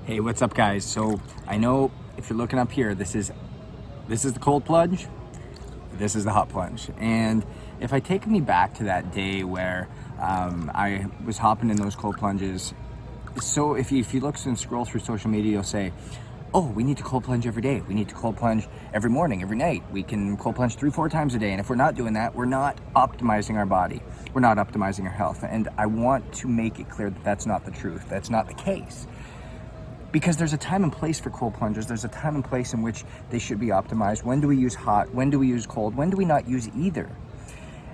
Hey, what's up guys? So I know if you're looking up here, this is the cold plunge, this is the hot plunge. And if I take me back to that day where I was hopping in those cold plunges, so if you look and scroll through social media, you'll say, oh, we need to cold plunge every day. We need to cold plunge every morning, every night. We can cold plunge 3-4 times a day. And if we're not doing that, we're not optimizing our body. We're not optimizing our health. And I want to make it clear that that's not the truth. That's not the case. Because there's a time and place for cold plunges. There's a time and place in which they should be optimized. When do we use hot? When do we use cold? When do we not use either?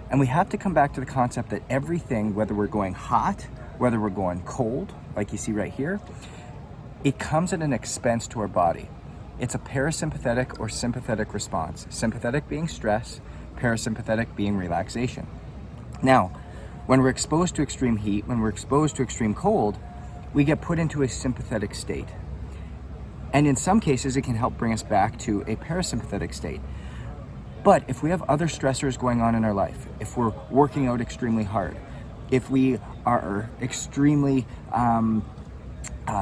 And we have to come back to the concept that everything, whether we're going hot, whether we're going cold, like you see right here, it comes at an expense to our body. It's a parasympathetic or sympathetic response. Sympathetic being stress, parasympathetic being relaxation. Now, when we're exposed to extreme heat, when we're exposed to extreme cold, we get put into a sympathetic state. And in some cases, it can help bring us back to a parasympathetic state. But if we have other stressors going on in our life, if we're working out extremely hard, if we are extremely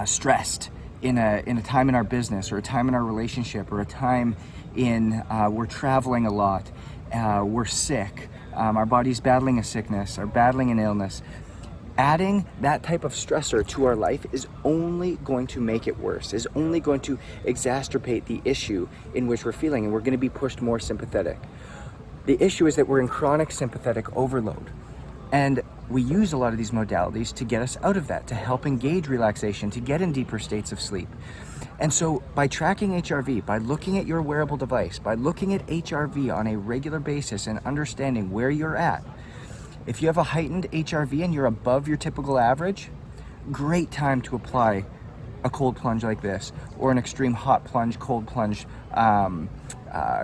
stressed in a time in our business, or a time in our relationship, or a time in we're traveling a lot, we're sick, our body's battling a sickness or battling an illness, adding that type of stressor to our life is only going to make it worse, is only going to exacerbate the issue in which we're feeling, and we're going to be pushed more sympathetic. The issue is that we're in chronic sympathetic overload. And we use a lot of these modalities to get us out of that, to help engage relaxation, to get in deeper states of sleep. And so by tracking HRV, by looking at your wearable device, by looking at HRV on a regular basis and understanding where you're at, if you have a heightened HRV and you're above your typical average, great time to apply a cold plunge like this, or an extreme hot plunge, cold plunge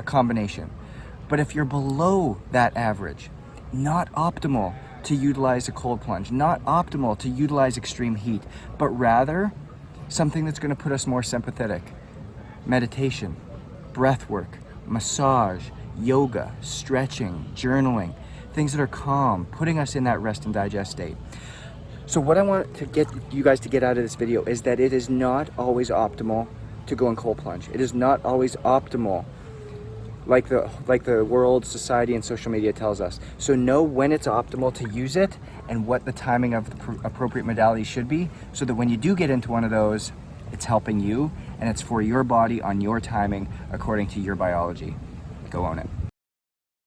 combination. But if you're below that average, not optimal to utilize a cold plunge, not optimal to utilize extreme heat, but rather something that's going to put us more sympathetic. Meditation, breath work, massage, yoga, stretching, journaling, things that are calm, putting us in that rest and digest state. So what I want to get you guys to get out of this video is that it is not always optimal to go in cold plunge. It is not always optimal like the world, society, and social media tells us. So know when it's optimal to use it and what the timing of the appropriate modality should be, so that when you do get into one of those, it's helping you and it's for your body on your timing according to your biology. Go own it.